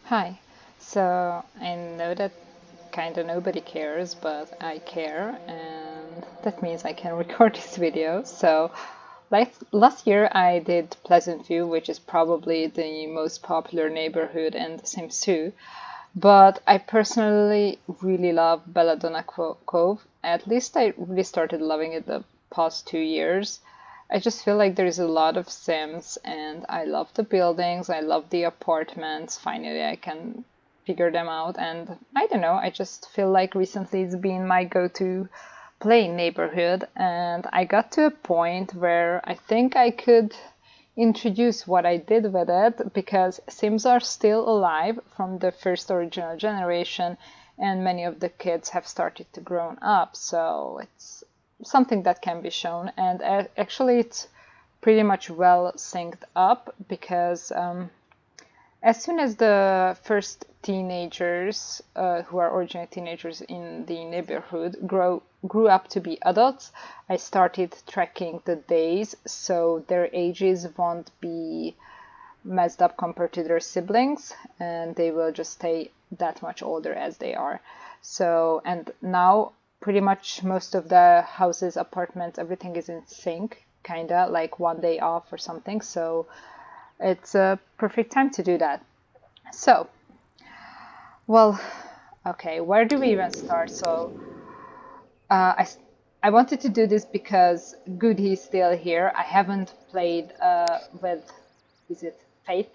Hi. So I know that kind of nobody cares, but I care, and that means I can record this video. So, like last year, I did Pleasant View, which is probably the most popular neighborhood in The Sims 2. But I personally really love Belladonna Cove. At least I really started loving it the past 2 years. I just feel like there's a lot of Sims, and I love the buildings, I love the apartments. Finally, I can figure them out, and I don't know, I just feel like recently it's been my go-to play neighborhood, and I got to a point where I think I could introduce what I did with it because Sims are still alive from the first original generation, and many of the kids have started to grow up, so it's something that can be shown. And actually, it's pretty much well synced up because as soon as the first teenagers, who are originally teenagers in the neighborhood, grew up to be adults, I started tracking the days so their ages won't be messed up compared to their siblings, and they will just stay that much older as they are. So, and now pretty much most of the houses, apartments, everything is in sync, kinda like one day off or something. So it's a perfect time to do that. So, well, okay, where do we even start? So, uh, I, I wanted to do this because good he's still here. I haven't played with, is it Faith?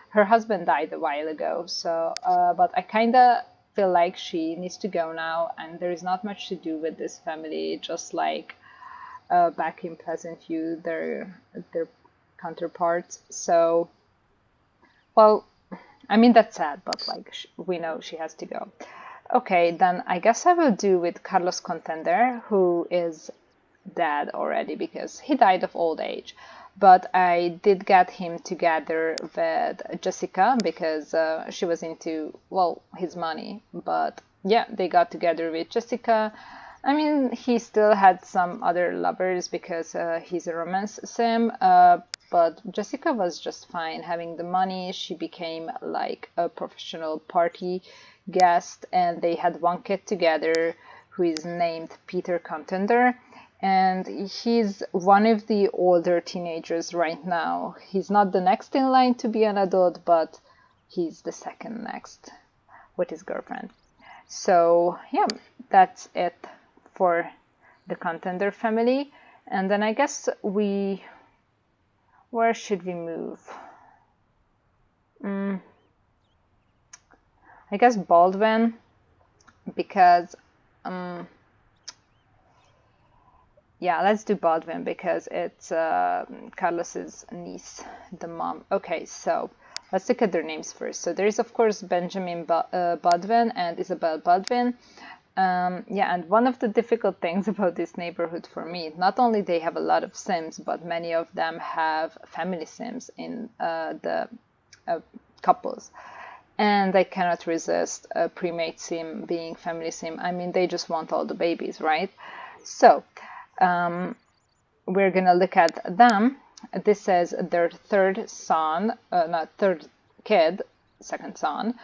Her husband died a while ago, so, but I kind of feel like she needs to go now, and there is not much to do with this family, just like back in Pleasant View, their counterparts. So, well, I mean, that's sad, but like we know she has to go. Okay, then I guess I will do with Carlos Contender, who is dead already because he died of old age. But I did get him together with Jessica because she was into, well, his money. But yeah, they got together with Jessica. I mean, he still had some other lovers because he's a romance sim. But Jessica was just fine having the money. She became like a professional party guest, and they had one kid together who is named Peter Contender. And he's one of the older teenagers right now. He's not the next in line to be an adult, but he's the second next with his girlfriend. So, yeah, that's it for the Contender family. And then I guess where should we move? I guess Baldwin, because yeah, let's do Baldwin because it's Carlos's niece, the mom. Okay, so let's look at their names first. So there is, of course, Benjamin Baldwin and Isabel Baldwin. Yeah, and one of the difficult things about this neighborhood for me, not only they have a lot of Sims, but many of them have family Sims in the couples. And I cannot resist a pre-made sim being family sim. I mean, they just want all the babies, right? So we're gonna look at them. This is their third son, not third kid, second son,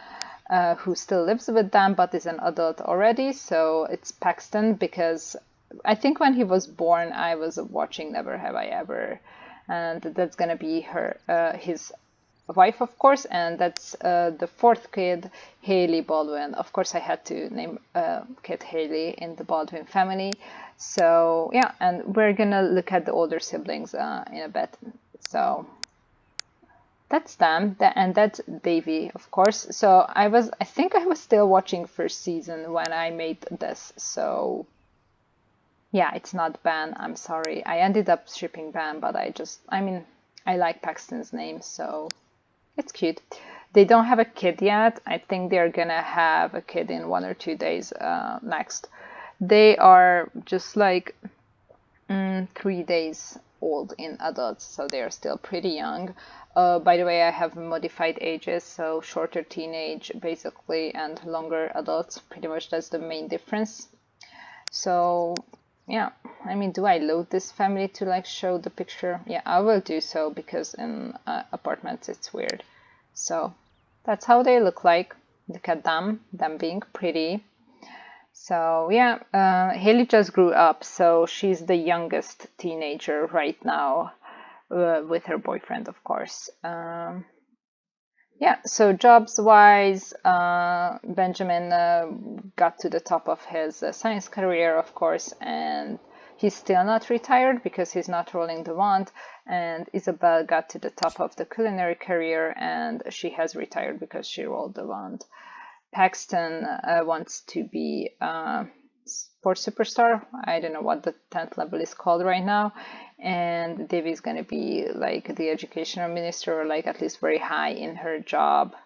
who still lives with them but is an adult already. So it's Paxton because I think when he was born, I was watching Never Have I Ever, and that's gonna be his wife, of course, and that's the fourth kid, Haley Baldwin. Of course, I had to name kid Haley in the Baldwin family. So yeah, and we're gonna look at the older siblings in a bit. So that's them, and that's Davy, of course. So I think I was still watching first season when I made this. So yeah, it's not Ben. I'm sorry. I ended up shipping Ben, but I mean, I like Paxton's name, so it's cute. They don't have a kid yet. I think they're gonna have a kid in 1 or 2 days next. They are just like 3 days old in adults, so they are still pretty young. By the way, I have modified ages, so shorter teenage basically and longer adults. Pretty much that's the main difference. So yeah, I mean, do I load this family to like show the picture? Yeah, I will do so because in apartments it's weird. So that's how they look like. Look at them being pretty. So yeah, Haley just grew up, so she's the youngest teenager right now, with her boyfriend, of course. Yeah, so jobs wise, Benjamin got to the top of his science career, of course, and he's still not retired because he's not rolling the wand. And Isabel got to the top of the culinary career, and she has retired because she rolled the wand. Paxton wants to be sports superstar. I don't know what the 10th level is called right now. And Devi's going to be like the educational minister, or like at least very high in her job.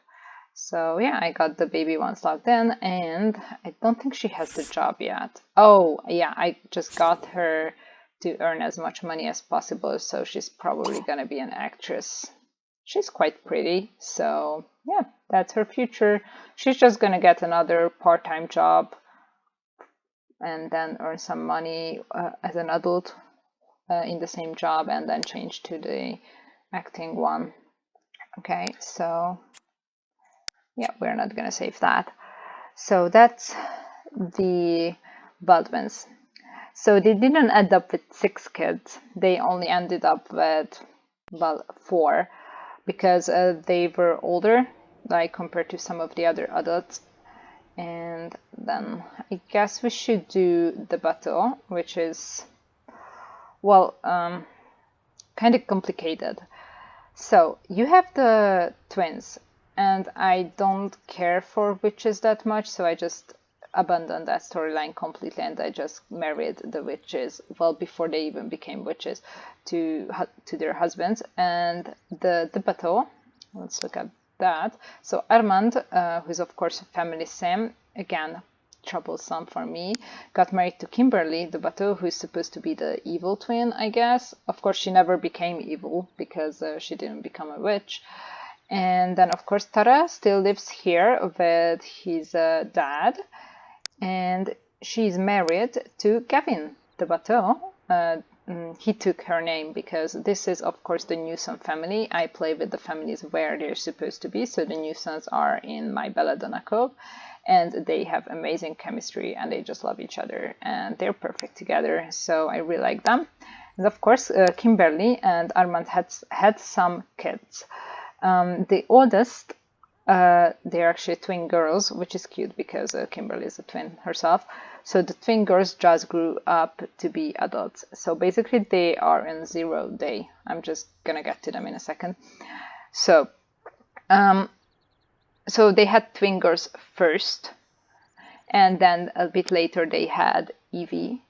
So yeah, I got the baby ones logged in, and I don't think she has the job yet. Oh yeah, I just got her to earn as much money as possible, so she's probably going to be an actress. She's quite pretty, so yeah, that's her future. She's just gonna get another part-time job and then earn some money as an adult in the same job, and then change to the acting one. Okay, so yeah, we're not gonna save that. So that's the Baldwins. So they didn't end up with 6 kids. They only ended up with, well, 4, because they were older, like compared to some of the other adults. And then I guess we should do the bateau, which is, well, kind of complicated. So you have the twins, and I don't care for witches that much, so I just abandoned that storyline completely, and I just married the witches, well, before they even became witches, to their husbands. And the bateau, let's look at that. So Armand, who's of course a family sim, again troublesome for me, got married to Kimberly the bateau, who's supposed to be the evil twin, I guess. Of course, she never became evil because she didn't become a witch. And then, of course, Tara still lives here with his dad, and she's married to Gavin the bateau. He took her name because this is, of course, the Newsom family. I play with the families where they're supposed to be. So the Newsoms are in my Belladonna Cove, and they have amazing chemistry, and they just love each other, and they're perfect together. So I really like them. And of course, Kimberly and Armand had some kids. The oldest, they're actually twin girls, which is cute because Kimberly is a twin herself. So the twin girls just grew up to be adults. So basically they are in 0 day. I'm just gonna get to them in a second. So, so they had twin girls first, and then a bit later they had Evie,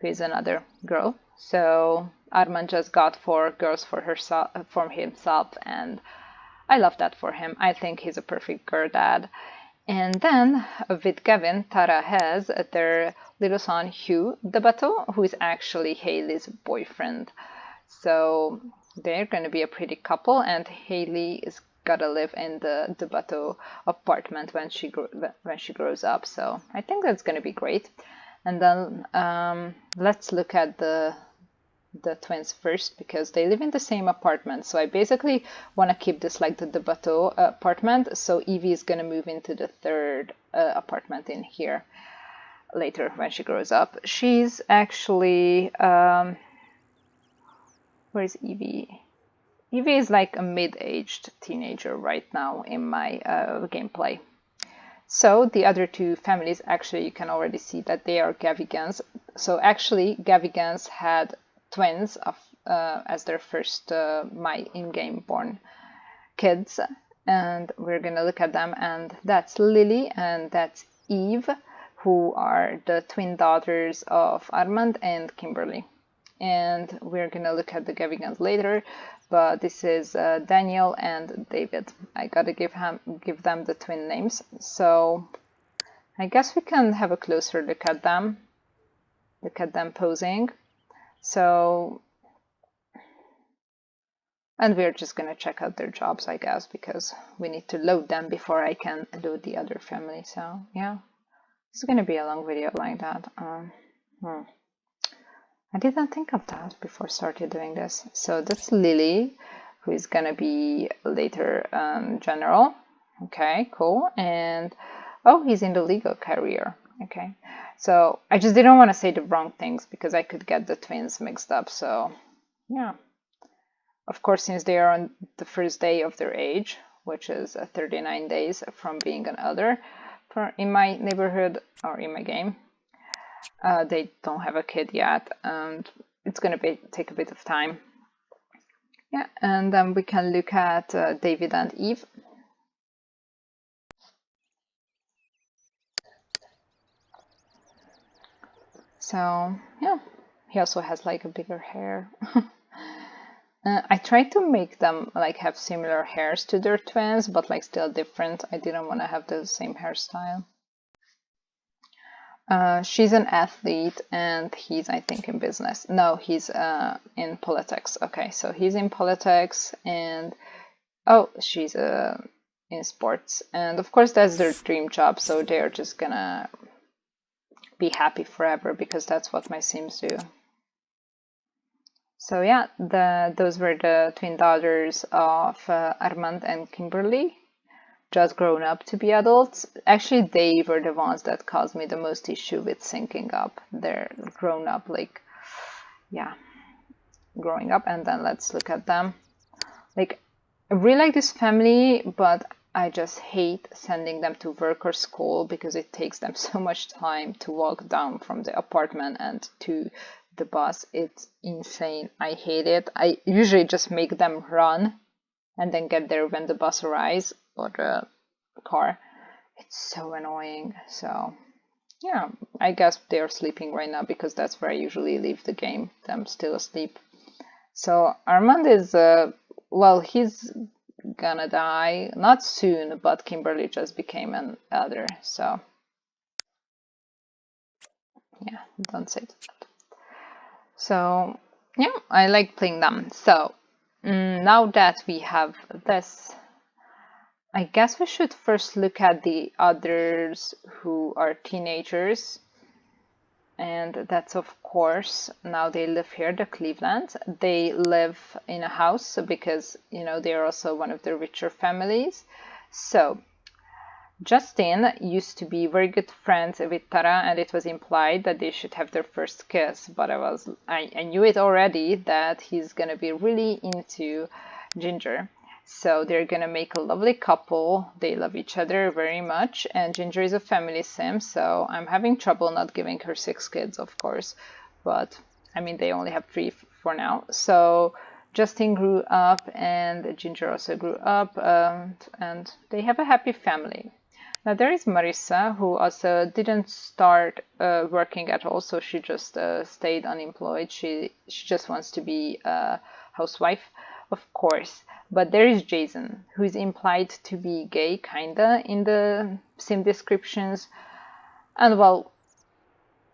who is another girl. So Armand just got 4 girls for himself, and I love that for him. I think he's a perfect girl dad. And then with Gavin, Tara has their little son Hugh the bateau, who is actually Haley's boyfriend. So they're going to be a pretty couple, and Haley is gotta live in the bateau apartment when she grows up. So I think that's going to be great. And then let's look at the twins first, because they live in the same apartment. So I basically want to keep this like the bateau apartment. So Evie is going to move into the 3rd apartment in here later when she grows up. She's actually where is Evie? Evie is like a mid-aged teenager right now in my gameplay. So the other 2 families, actually you can already see that they are Gavigans. So actually Gavigans had twins as their first my in-game born kids, and we're gonna look at them, and that's Lily and that's Eve, who are the twin daughters of Armand and Kimberly. And we're gonna look at the Gavigans later, but this is Daniel and David. I gotta give them the twin names. So I guess we can have a closer look at them posing. So, and we're just going to check out their jobs, I guess, because we need to load them before I can load the other family. So, yeah, it's going to be a long video like that. I didn't think of that before I started doing this. So that's Lily, who is going to be later general. Okay, cool. And oh, he's in the legal career. Okay. So I just didn't want to say the wrong things because I could get the twins mixed up. So yeah. Of course, since they are on the first day of their age, which is 39 days from being an elder, in my neighborhood or in my game, they don't have a kid yet, and it's going to take a bit of time. Yeah, and then we can look at David and Eve. So yeah, he also has like a bigger hair. I tried to make them like have similar hairs to their twins, but like still different. I didn't want to have the same hairstyle. She's an athlete and he's, I think, in business. No, he's in politics. Okay, so he's in politics and oh, she's in sports. And of course, that's their dream job. So they're just gonna be happy forever because that's what my Sims do. So yeah, those were the twin daughters of Armand and Kimberly, just grown up to be adults. Actually, they were the ones that caused me the most issue with syncing up. They're grown up, like, yeah, growing up. And then let's look at them. Like, I really like this family, but I just hate sending them to work or school because it takes them so much time to walk down from the apartment and to the bus. It's insane. I hate it. I usually just make them run and then get there when the bus arrives or the car. It's so annoying. So yeah, I guess they're sleeping right now because that's where I usually leave the game. Them still asleep. So Armand is well, he's gonna die not soon, but Kimberly just became an elder. So yeah, don't say that. So yeah, I like playing them. So now that we have this, I guess we should first look at the others who are teenagers. And that's, of course, now they live here, the Cleveland. They live in a house because, you know, they're also one of the richer families. So Justin used to be very good friends with Tara, and it was implied that they should have their first kiss. But I knew it already that he's gonna be really into Ginger. So they're gonna make a lovely couple. They love each other very much, and Ginger is a family sim, so I'm having trouble not giving her 6 kids, of course. But I mean, they only have 3 for now. So Justin grew up, and Ginger also grew up, and they have a happy family. Now there is Marissa, who also didn't start working at all, so she just stayed unemployed. She just wants to be a housewife, of course. But there is Jason, who is implied to be gay, kinda, in the sim descriptions. And well,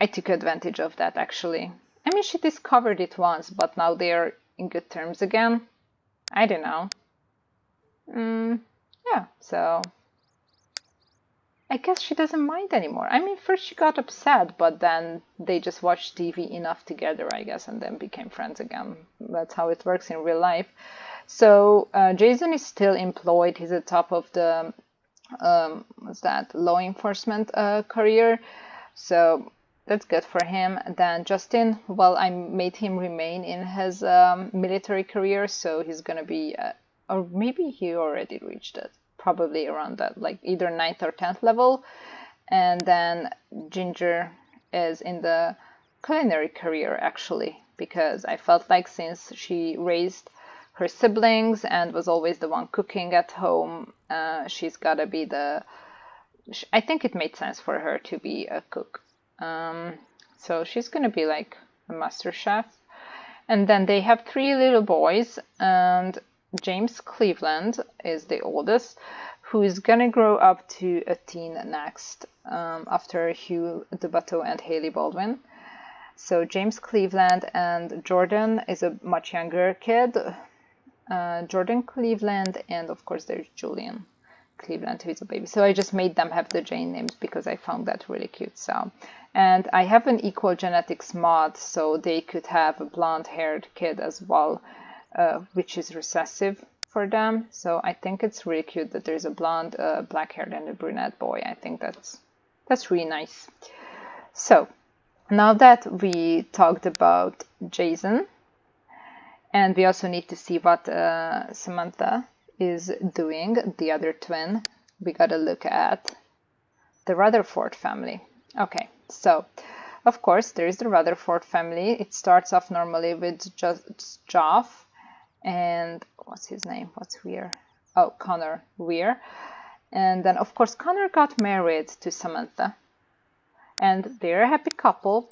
I took advantage of that actually. I mean, she discovered it once, but now they're in good terms again. I don't know. Yeah, so I guess she doesn't mind anymore. I mean, first she got upset, but then they just watched TV enough together, I guess, and then became friends again. That's how it works in real life. So Jason is still employed. He's at top of the what's that, law enforcement career. So that's good for him. Then Justin, well, I made him remain in his military career, so he's gonna be, or maybe he already reached it, probably around that, like either 9th or 10th level. And then Ginger is in the culinary career actually, because I felt like since she raised her siblings and was always the one cooking at home, she's gotta be I think it made sense for her to be a cook. So she's gonna be like a master chef. And then they have 3 little boys, and James Cleveland is the oldest, who is gonna grow up to a teen next, after Hugh DeBateau and Haley Baldwin. So James Cleveland and Jordan is a much younger kid. Jordan Cleveland, and of course there's Julian Cleveland, who is a baby. So I just made them have the Jane names because I found that really cute. So, and I have an equal genetics mod, so they could have a blonde-haired kid as well, which is recessive for them. So I think it's really cute that there's a blonde, black-haired, and a brunette boy. I think that's really nice. So now that we talked about Jason, and we also need to see what Samantha is doing, the other twin, we gotta look at the Rutherford family. Okay, so of course there is the Rutherford family. It starts off normally with just Joff and what's his name? What's Weir? Oh, Connor Weir. And then of course Connor got married to Samantha, and they're a happy couple.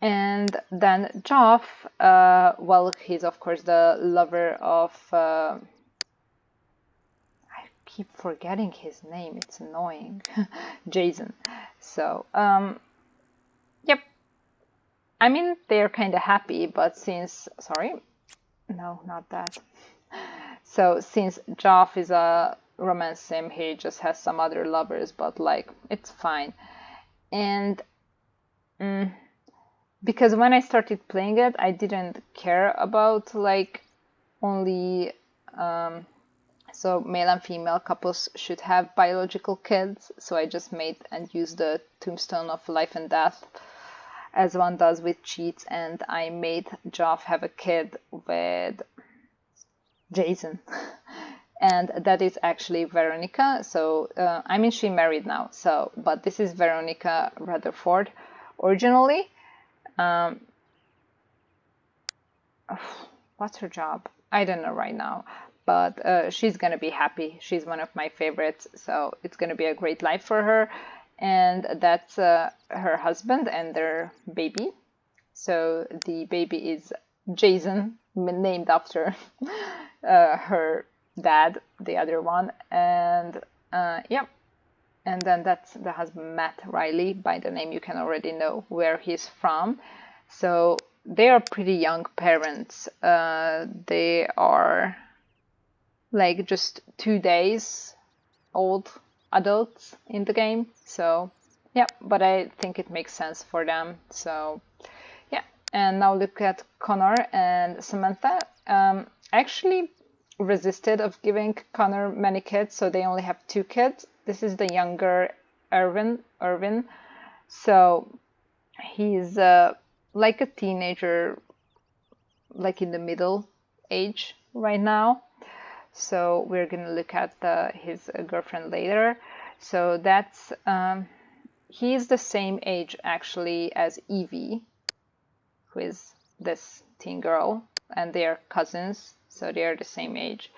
And then Joff, well, he's of course the lover of. I keep forgetting his name. It's annoying. Jason. So, yep. I mean, they're kind of happy, but since sorry, no, not that. So since Joff is a romance sim, he just has some other lovers, but like it's fine. And. Because when I started playing it, I didn't care about like only so male and female couples should have biological kids. So I just made and used the tombstone of life and death as one does with cheats, and I made Joff have a kid with Jason. And that is actually Veronica. So I mean, she married now. So, but this is Veronica Rutherford originally. What's her job? I don't know right now, but she's gonna be happy. She's one of my favorites, so it's gonna be a great life for her. And that's her husband and their baby. So the baby is Jason, named after her dad, the other one. And yeah. And then that's the husband, Matt Riley. By the name, you can already know where he's from. So they are pretty young parents. They are like just 2 days old adults in the game. So yeah, but I think it makes sense for them. So yeah, and now look at Connor and Samantha. I actually resisted of giving Connor many kids, so they only have 2 kids. This is the younger Irvin. So he's like a teenager, like in the middle age right now. So we're gonna look at his girlfriend later. So that's he's the same age actually as Evie, who is this teen girl, and they are cousins, so they are the same age.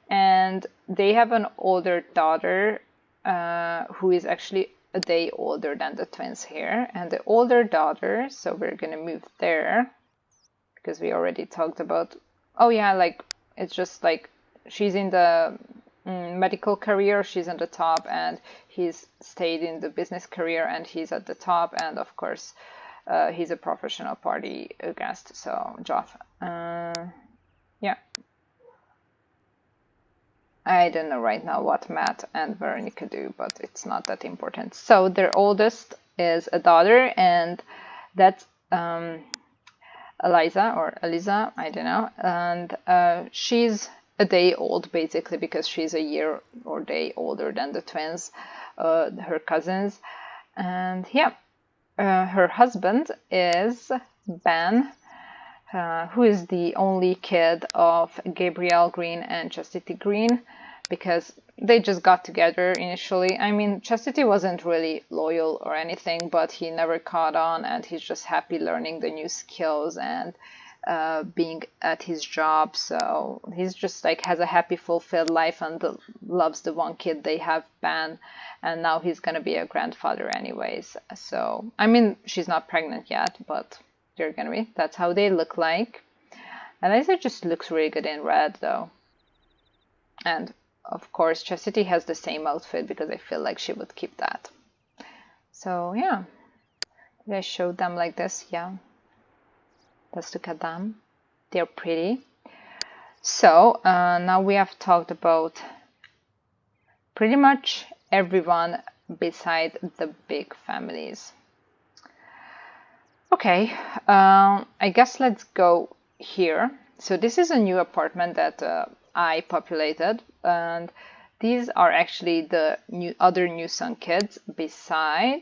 And they have an older daughter who is actually a day older than the twins here. And the older daughter, so we're gonna move there because we already talked about, oh yeah, like it's just like she's in the medical career, she's on the top, and he's stayed in the business career and he's at the top. And of course he's a professional party guest, so Joff. Yeah, I don't know right now what Matt and Veronica do, but it's not that important. So their oldest is a daughter, and that's Eliza or Eliza, I don't know. And she's a day old basically because she's a year or day older than the twins, her cousins. And yeah, her husband is Ben, who is the only kid of Gabrielle Green and Chastity Green, because they just got together initially. I mean, Chastity wasn't really loyal or anything, but he never caught on, and he's just happy learning the new skills and being at his job. So he's just like has a happy, fulfilled life and loves the one kid they have, Ben, and now he's gonna be a grandfather anyways. So I mean, she's not pregnant yet, but they're gonna be. That's how they look like. Eliza just looks really good in red though. And of course Chastity has the same outfit because I feel like she would keep that. So yeah, did I show them like this? Yeah, let's look at them. They're pretty. So now we have talked about pretty much everyone beside the big families. Okay, I guess let's go here. So this is a new apartment that I populated, and these are actually the other Newson kids beside,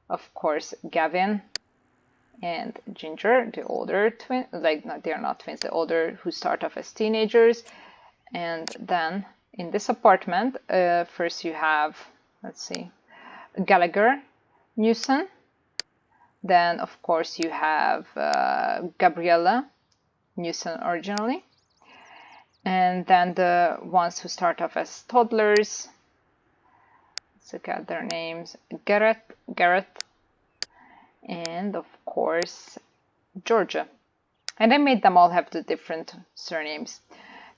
of course, Gavin and Ginger, the older twin, like no, they're not twins, the older who start off as teenagers. And then in this apartment, first you have, let's see, Gallagher Newson. Then of course you have Gabriella Newson originally. And then the ones who start off as toddlers, let's look at their names, Garrett, and of course Georgia. And I made them all have the different surnames.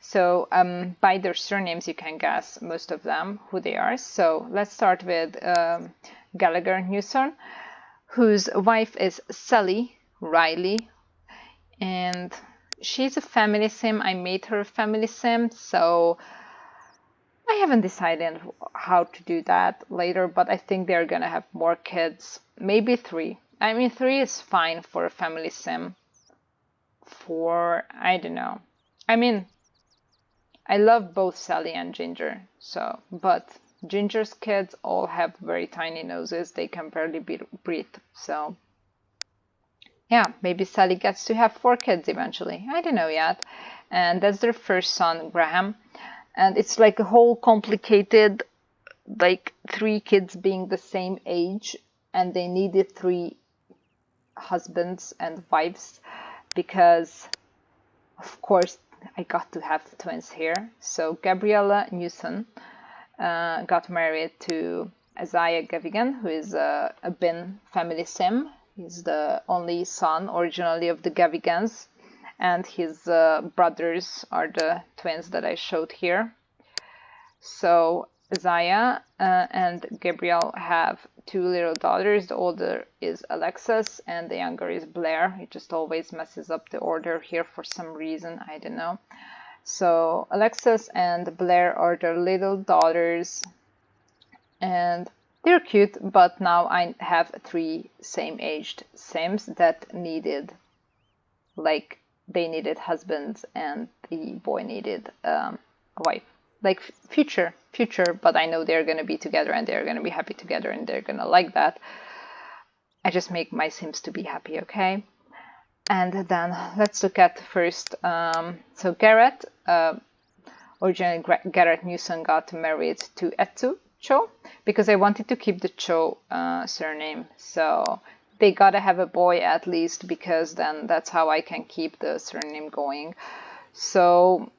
So by their surnames you can guess most of them who they are. So let's start with Gallagher Newson, whose wife is Sally Riley, and she's a family sim. I made her a family sim, so I haven't decided how to do that later, but I think they're gonna have more kids, maybe 3. I mean, 3 is fine for a family sim. 4, I don't know. I mean, I love both Sally and Ginger, so, but Ginger's kids all have very tiny noses. They can barely breathe, so yeah, maybe Sally gets to have 4 kids eventually. I don't know yet. And that's their first son, Graham. And it's like a whole complicated, like 3 kids being the same age, and they needed 3 husbands and wives because, of course, I got to have twins here. So Gabriella Newson got married to Isaiah Gavigan, who is a Bin family sim. He's the only son originally of the Gavigans, and his brothers are the twins that I showed here. So Isaiah and Gabriel have 2 little daughters. The older is Alexis and the younger is Blair. It just always messes up the order here for some reason, I don't know. So Alexis and Blair are their little daughters, and they're cute, but now I have 3 same-aged Sims that needed, like, they needed husbands and the boy needed a wife. Like future, but I know they're gonna be together and they're gonna be happy together and they're gonna like that. I just make my Sims to be happy, okay? And then let's look at first, so Garrett, originally Garrett Newson got married to Etu Cho, because I wanted to keep the Cho surname. So they gotta have a boy at least, because then that's how I can keep the surname going. So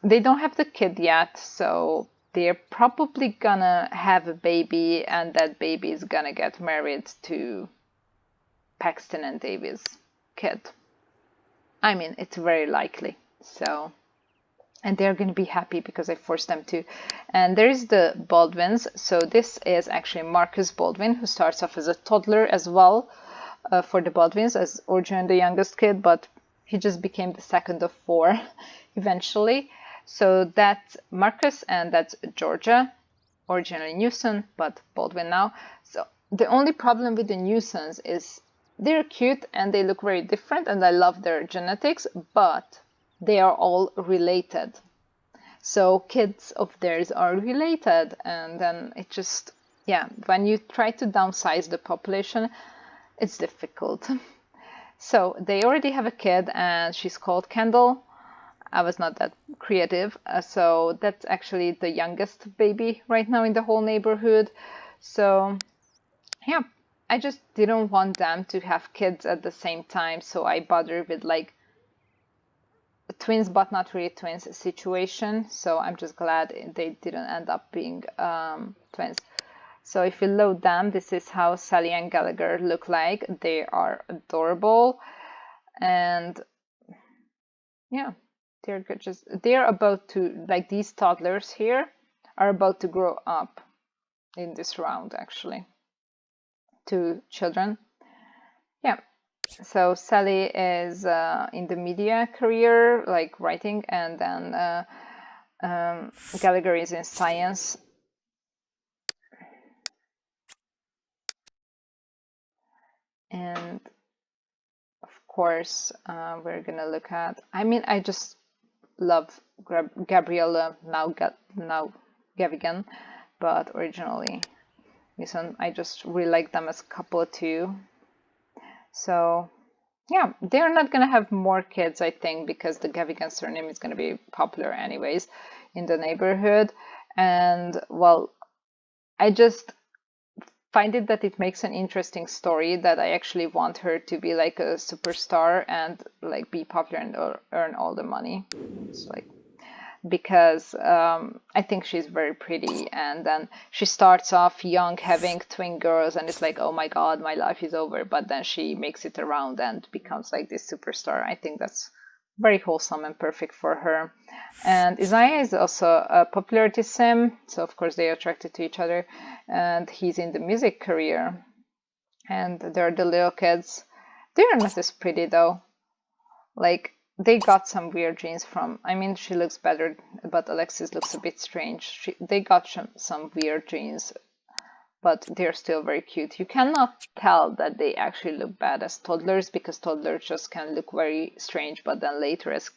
they don't have the kid yet, so they're probably gonna have a baby, and that baby is gonna get married to Paxton and Davies' kid. I mean, it's very likely. So, and they're going to be happy because I forced them to. And there's the Baldwins. So this is actually Marcus Baldwin, who starts off as a toddler as well for the Baldwins, as originally the youngest kid, but he just became the second of 4 eventually. So that's Marcus, and that's Georgia, originally Newson, but Baldwin now. So the only problem with the Newsons is they're cute and they look very different, and I love their genetics, but they are all related. So kids of theirs are related, and then it just, yeah, when you try to downsize the population, it's difficult. So they already have a kid, and she's called Kendall. I was not that creative, so that's actually the youngest baby right now in the whole neighborhood. So yeah, I just didn't want them to have kids at the same time, so I bothered with like twins but not really twins situation. So I'm just glad they didn't end up being twins. So if you load them, this is how Sally and Gallagher look like. They are adorable, and yeah, they're good. Just they're about to, like, these toddlers here are about to grow up in this round, actually. 2 children. Yeah. So Sally is in the media career, like writing, and then Gallagher is in science. And of course, we're gonna look at, I mean, I just love Gabriella, now Gavigan, but originally Newson, I just really like them as a couple too. So yeah, they're not gonna have more kids, I think, because the Gavigan surname is gonna be popular anyways in the neighborhood. And well, I just find it that it makes an interesting story that I actually want her to be like a superstar and like be popular and earn all the money. It's like, because I think she's very pretty, and then she starts off young having twin girls and it's like, oh my god, my life is over, but then she makes it around and becomes like this superstar. I think that's very wholesome and perfect for her. And Isaiah is also a popularity sim, so of course they're attracted to each other, and he's in the music career. And there are the little kids. They're not as pretty though. Like, they got some weird genes from, I mean, she looks better, but Alexis looks a bit strange. They got some weird genes, but they're still very cute. You cannot tell that they actually look bad as toddlers, because toddlers just can look very strange, but then later as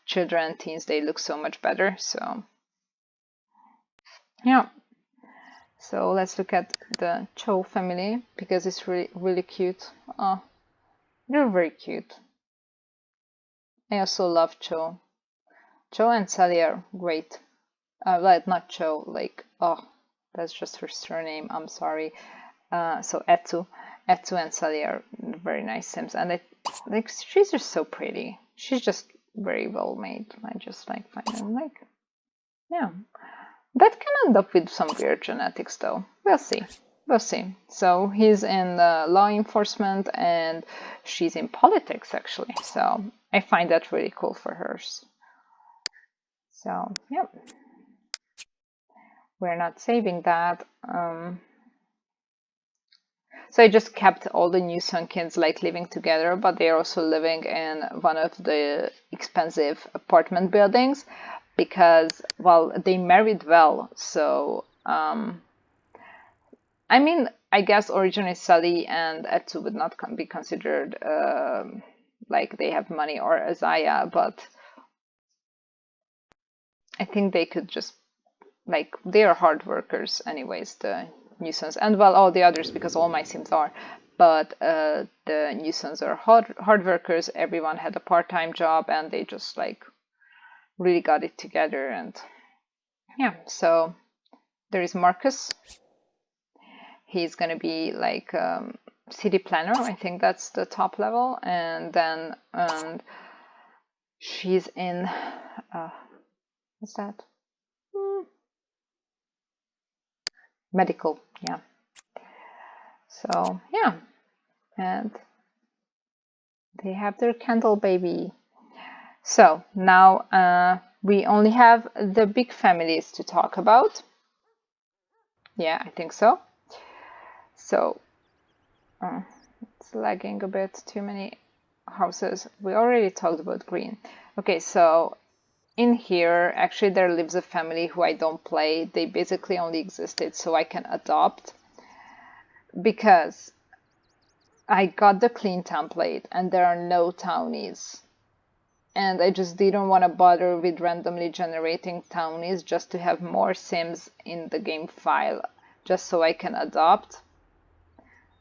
children and teens, they look so much better. So yeah. So let's look at the Cho family, because it's really, really cute. Oh, they're very cute. I also love Cho. Cho and Sally are great. Like, not Cho, like, oh, that's just her surname, I'm sorry. So Etsu and Sally are very nice sims, and like, she's just so pretty. She's just very well made. I just like find them, like, yeah. That can end up with some weird genetics though. We'll see. We'll see. So he's in law enforcement and she's in politics actually. So I find that really cool for her. So yeah, we're not saving that. So I just kept all the new Sun kids like living together, but they're also living in one of the expensive apartment buildings because, well, they married well. So, I mean, I guess originally Sally and Etsu would not be considered like they have money, or Azaya, but I think they could just, like, they are hard workers anyways, the new Suns, and well, all the others, because all my sims are, but the new Suns are hard workers. Everyone had a part-time job and they just like really got it together. And yeah, so there is Marcus. He's gonna be like city planner, I think that's the top level. And then she's in what's that, medical, yeah. So yeah, and they have their candle baby. So now we only have the big families to talk about. Yeah, I think so. So it's lagging a bit, too many houses. We already talked about green. Okay, so in here, actually there lives a family who I don't play. They basically only existed so I can adopt, because I got the clean template and there are no townies. And I just didn't want to bother with randomly generating townies just to have more sims in the game file, just so I can adopt.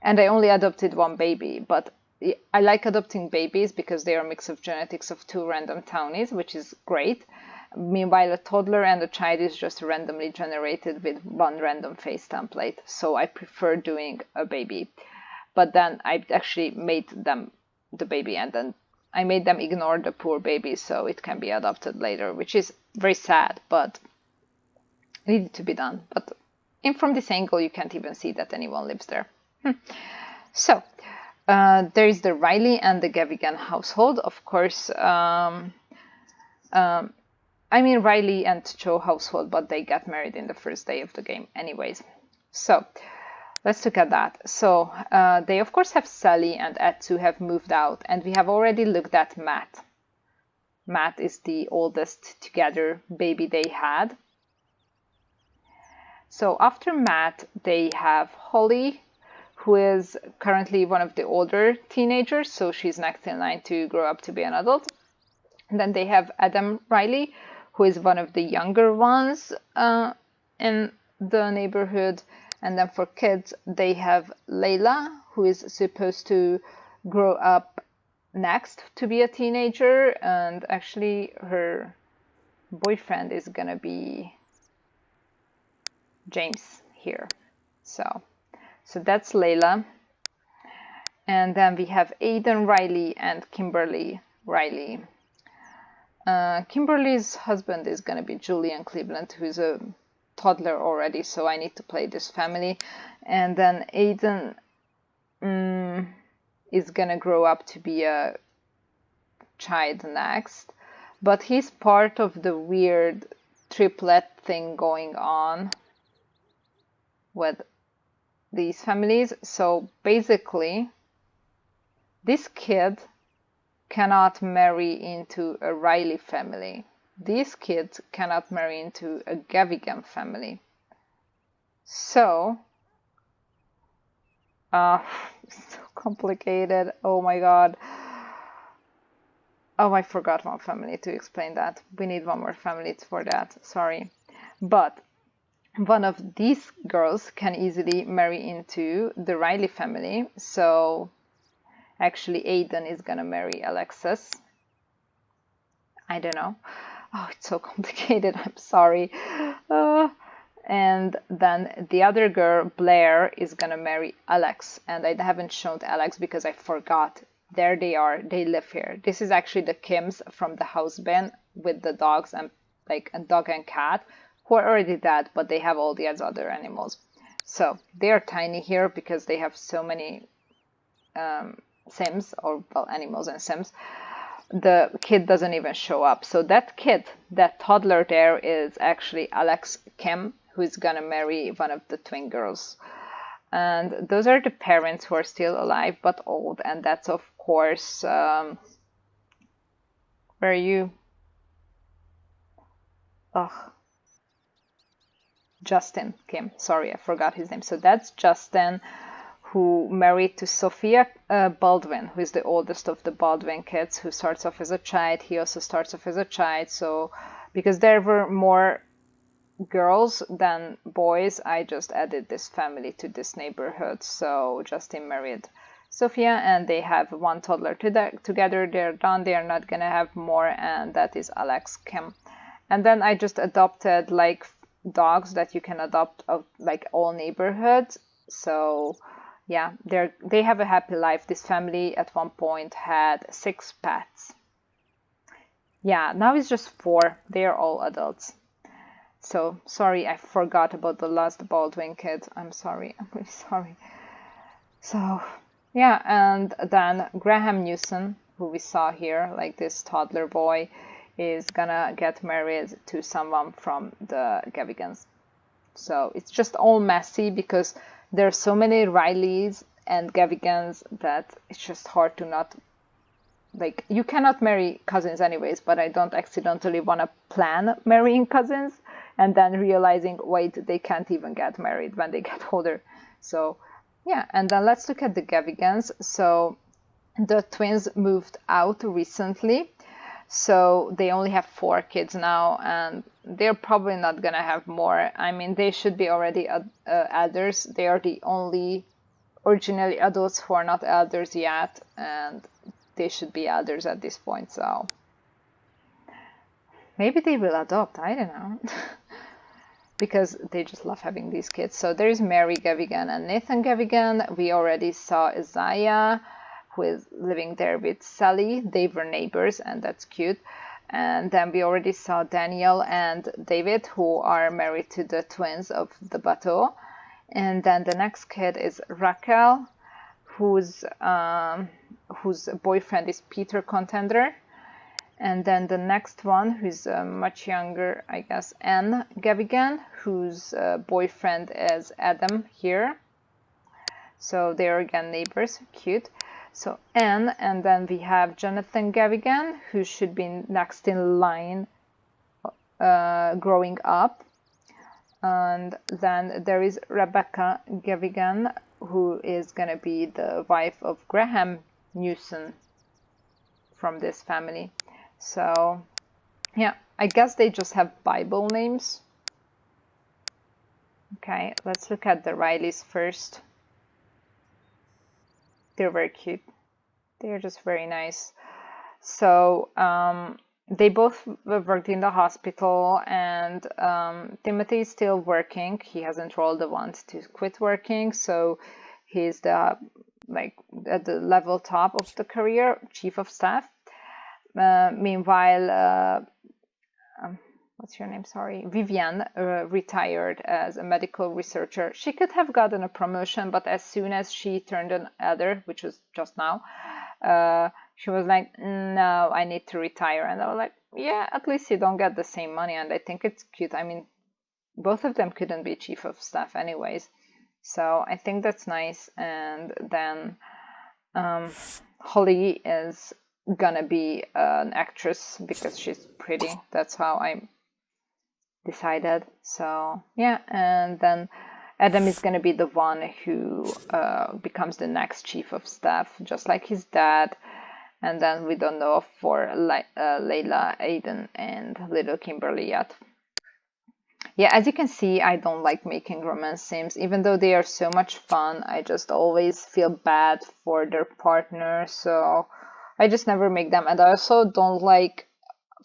And I only adopted one baby, but I like adopting babies because they are a mix of genetics of two random townies, which is great. Meanwhile, a toddler and a child is just randomly generated with one random face template. So I prefer doing a baby. But then I actually made them the baby, and then I made them ignore the poor baby so it can be adopted later, which is very sad, but it needed to be done. But from this angle, you can't even see that anyone lives there. So there is the Riley and the Gavigan household. Of course, I mean Riley and Cho household, but they got married in the first day of the game anyways. So let's look at that. So they of course have Sally and Etsu have moved out, and we have already looked at Matt. Matt is the oldest together baby they had. So after Matt, they have Holly, who is currently one of the older teenagers, so she's next in line to grow up to be an adult. And then they have Adam Riley, who is one of the younger ones in the neighborhood. And then for kids, they have Layla, who is supposed to grow up next to be a teenager. And actually, her boyfriend is going to be James here. So that's Layla. And then we have Aiden Riley and Kimberly Riley. Kimberly's husband is going to be Julian Cleveland, who's a toddler already, so I need to play this family. And then Aiden is going to grow up to be a child next. But he's part of the weird triplet thing going on with these families. So basically, this kid cannot marry into a Riley family. These kids cannot marry into a Gavigan family. So, so complicated. Oh my god. Oh, I forgot one family to explain that. We need one more family for that. Sorry. But one of these girls can easily marry into the Riley family. So actually, Aiden is gonna marry Alexis. I don't know. Oh, it's so complicated. I'm sorry. And then the other girl, Blair, is gonna marry Alex. And I haven't shown Alex because I forgot. There they are. They live here. This is actually the Kims from the house band with the dogs and like a dog and cat who are already dead, but they have all the other animals. So they are tiny here because they have so many Sims, or well, animals and Sims. The kid doesn't even show up. So that kid, that toddler there, is actually Alex Kim, who's gonna marry one of the twin girls. And those are the parents who are still alive but old. And that's, of course, where are you? Ugh. Justin Kim. Sorry, I forgot his name. So that's Justin, who married to Sophia Baldwin, who is the oldest of the Baldwin kids, who starts off as a child. He also starts off as a child. So because there were more girls than boys, I just added this family to this neighborhood. So Justin married Sophia, and they have one toddler together. They're done. They are not gonna have more, and that is Alex Kim. And then I just adopted like dogs that you can adopt of like all neighborhoods. So yeah, they have a happy life. This family at one point had 6 pets. Yeah, now it's just 4. They are all adults. So sorry, I forgot about the last Baldwin kid. I'm sorry. I'm really sorry. So yeah, and then Graham Newsom, who we saw here, like this toddler boy, is gonna get married to someone from the Gavigans. So it's just all messy because there are so many Rileys and Gavigans that it's just hard to not, like, you cannot marry cousins anyways, but I don't accidentally want to plan marrying cousins and then realizing, wait, they can't even get married when they get older. So yeah, and then let's look at the Gavigans. So the twins moved out recently. So they only have 4 kids now, and they're probably not gonna have more. I mean, they should be already elders. They are the only originally adults who are not elders yet, and they should be elders at this point. So maybe they will adopt. I don't know. Because they just love having these kids. So there's Mary Gavigan and Nathan Gavigan. We already saw Isaiah, who is living there with Sally. They were neighbors, and that's cute. And then we already saw Daniel and David, who are married to the twins of the Bateau. And then the next kid is Raquel, whose boyfriend is Peter Contender. And then the next one, who's much younger, I guess, Anne Gavigan, whose boyfriend is Adam here. So they are again neighbors, cute. So Anne, and then we have Jonathan Gavigan, who should be next in line growing up. And then there is Rebecca Gavigan, who is going to be the wife of Graham Newsom from this family. So yeah, I guess they just have Bible names. Okay, let's look at the Rileys first. They're very cute. They're just very nice. So they both worked in the hospital, and Timothy is still working. He hasn't rolled the want to quit working, so he's the like at the level top of the career, chief of staff. Meanwhile, what's your name? Sorry, Vivian retired as a medical researcher. She could have gotten a promotion, but as soon as she turned an elder, which was just now, she was like, no, I need to retire. And I was like, yeah, at least you don't get the same money. And I think it's cute. I mean, both of them couldn't be chief of staff anyways. So I think that's nice. And then Holly is gonna be an actress because she's pretty. That's how I decided. So yeah, and then Adam is going to be the one who becomes the next chief of staff, just like his dad. And then we don't know for Layla, Aiden, and little Kimberly yet. Yeah, as you can see, I don't like making romance sims. Even though they are so much fun, I just always feel bad for their partner. So I just never make them. And I also don't like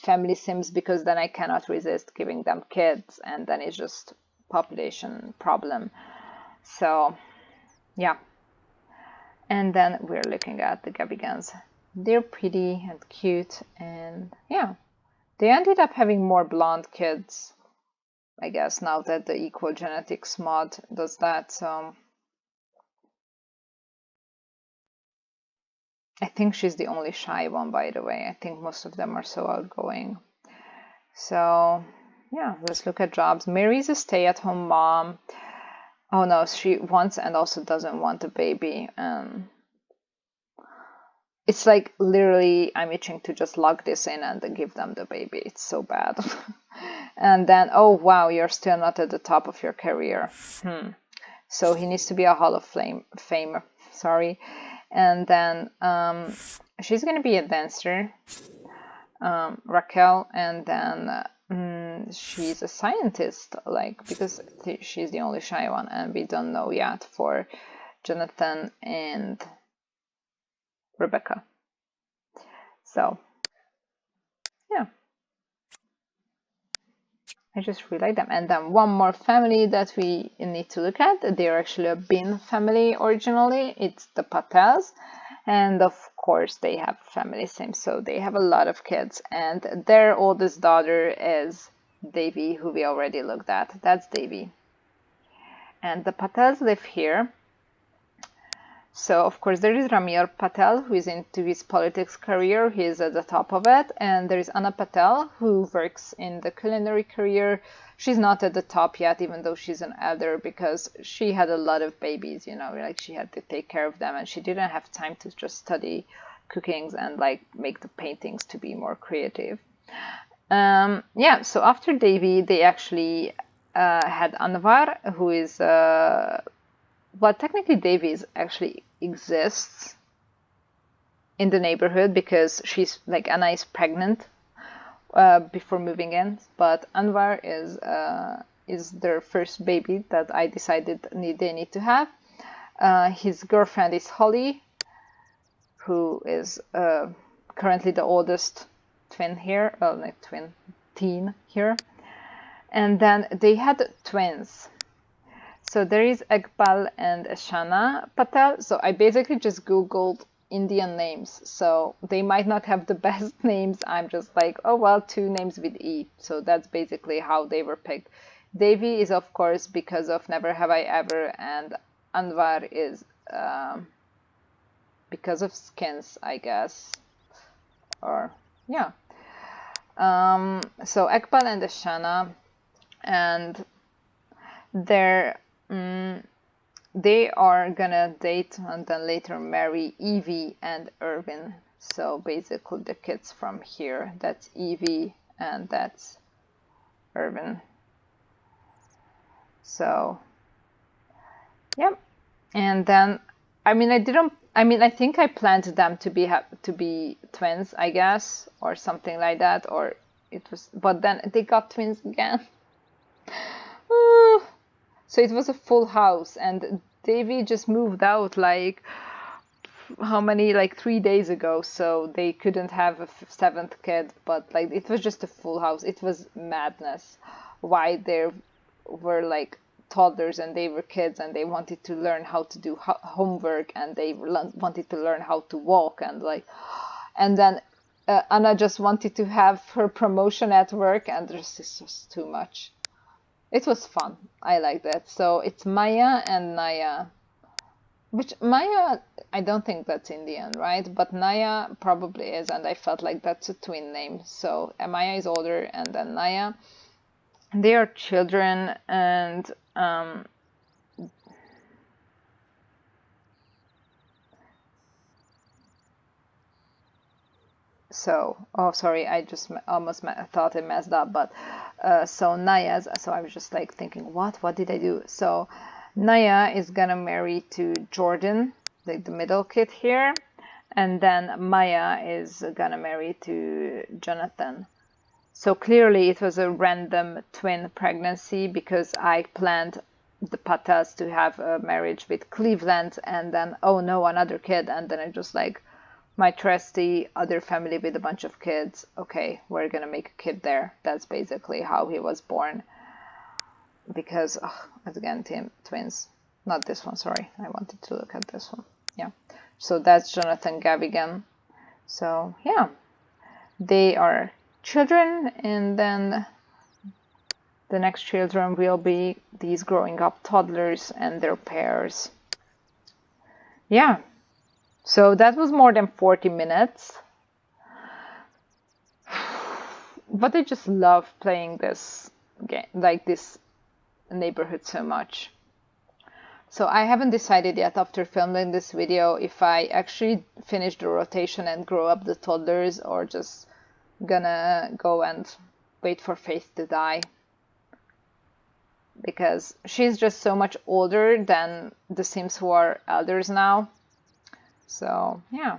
family sims because then I cannot resist giving them kids, and then it's just population problem. So yeah, and then we're looking at the Gabigans. They're pretty and cute, and yeah, they ended up having more blonde kids, I guess, now that the equal genetics mod does that. So I think she's the only shy one, by the way. I think most of them are so outgoing. So yeah, let's look at jobs. Mary's a stay-at-home mom. Oh no, she wants and also doesn't want a baby. It's like literally I'm itching to just log this in and give them the baby. It's so bad. And then, oh wow, you're still not at the top of your career. So he needs to be a Hall of Famer. Sorry. And then she's going to be a dancer, Raquel, and then she's a scientist, like, because she's the only shy one, and we don't know yet for Jonathan and Rebecca. So yeah, I just really like them. And then one more family that we need to look at. They're actually a Bin family originally. It's the Patels. And of course, they have family sim, so they have a lot of kids. And their oldest daughter is Devi, who we already looked at. That's Devi. And the Patels live here. So, of course, there is Ramir Patel, who is into his politics career. He is at the top of it. And there is Anna Patel, who works in the culinary career. She's not at the top yet, even though she's an elder, because she had a lot of babies, you know, like she had to take care of them, and she didn't have time to just study cookings and like make the paintings to be more creative. Yeah, so after Devi, they actually had Anwar, who is well, technically Davies actually exists in the neighborhood because she's like Anna is pregnant before moving in, but Anwar is their first baby that I decided they need to have. His girlfriend is Holly, who is currently the oldest twin here, well, not twin, teen here. And then they had twins. So there is Ekbal and Ashana Patel. So I basically just Googled Indian names. So they might not have the best names. I'm just like, oh, well, 2 names with E. So that's basically how they were picked. Devi is, of course, because of Never Have I Ever. And Anwar is because of skins, I guess. Or, yeah. So Ekbal and Ashana. And they are gonna date and then later marry Evie and Irvin. So basically the kids from here, that's Evie and that's Irvin. So yeah, and then I mean I didn't I mean, I think I planned them to be twins, I guess, or something like that, or it was, but then they got twins again. So it was a full house, and Davy just moved out like how many, like 3 days ago, so they couldn't have a seventh kid, but like it was just a full house. It was madness. Why there were like toddlers and they were kids and they wanted to learn how to do homework and they wanted to learn how to walk and like, and then Anna just wanted to have her promotion at work and this is just too much. It was fun. I like that. So it's Maya and Naya. Which Maya, I don't think that's Indian, right? But Naya probably is, and I felt like that's a twin name. So Maya is older, and then Naya. They are children, and so, oh, sorry, I just almost thought it messed up, but so Naya's, so I was just like thinking, what did I do? So Naya is gonna marry to Jordan, the middle kid here, and then Maya is gonna marry to Jonathan. So clearly it was a random twin pregnancy because I planned the Patas to have a marriage with Cleveland and then, oh no, another kid. And then I just like, my trusty other family with a bunch of kids. Okay, we're gonna make a kid there. That's basically how he was born. Because, again, twins. Not this one, sorry. I wanted to look at this one. Yeah. So that's Jonathan Gavigan. So, yeah. They are children, and then the next children will be these growing up toddlers and their pairs. Yeah. So that was more than 40 minutes. But I just love playing this game, like this neighborhood so much. So I haven't decided yet after filming this video if I actually finish the rotation and grow up the toddlers or just gonna go and wait for Faith to die. Because she's just so much older than the Sims who are elders now. So, yeah.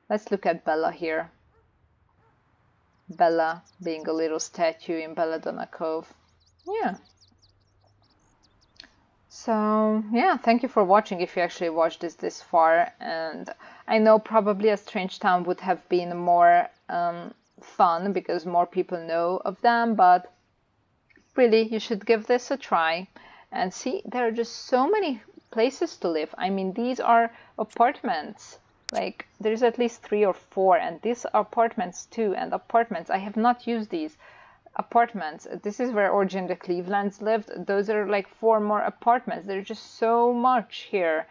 Let's look at Bella here. Bella being a little statue in Belladonna Cove. Yeah. So, yeah, thank you for watching if you actually watched this far. And I know probably a Strange Town would have been more fun because more people know of them, but really, you should give this a try. And see, there are just so many places to live. I mean, these are apartments. Like, there's at least 3 or 4, and these are apartments too. And apartments, I have not used these apartments. This is where Origin the Clevelands lived. Those are like 4 more apartments. There's just so much here.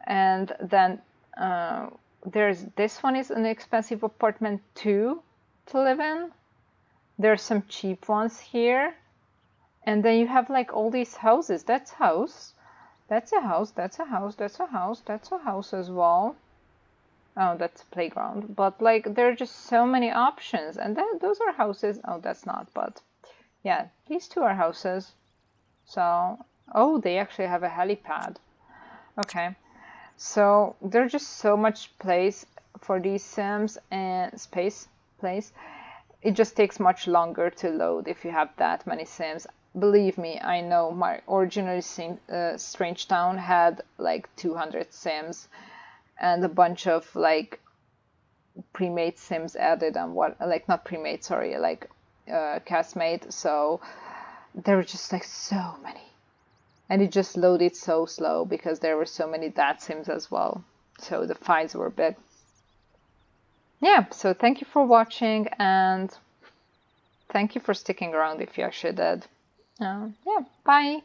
And then there's this one is an expensive apartment too to live in. There's some cheap ones here. And then you have like all these houses. That's a house. That's a house. That's a house. That's a house. That's a house as well. Oh, that's a playground. But like there are just so many options. And then those are houses. Oh, that's not. But yeah, these 2 are houses. So, oh, they actually have a helipad. Okay. So there's just so much place for these Sims and place. It just takes much longer to load if you have that many Sims. Believe me, I know my original Strange Town had like 200 Sims and a bunch of like pre-made Sims added and like not pre-made, sorry, like cast-made. So there were just like so many. And it just loaded so slow because there were so many dad Sims as well. So the files were big. Yeah, so thank you for watching and thank you for sticking around if you actually did. Yeah, bye.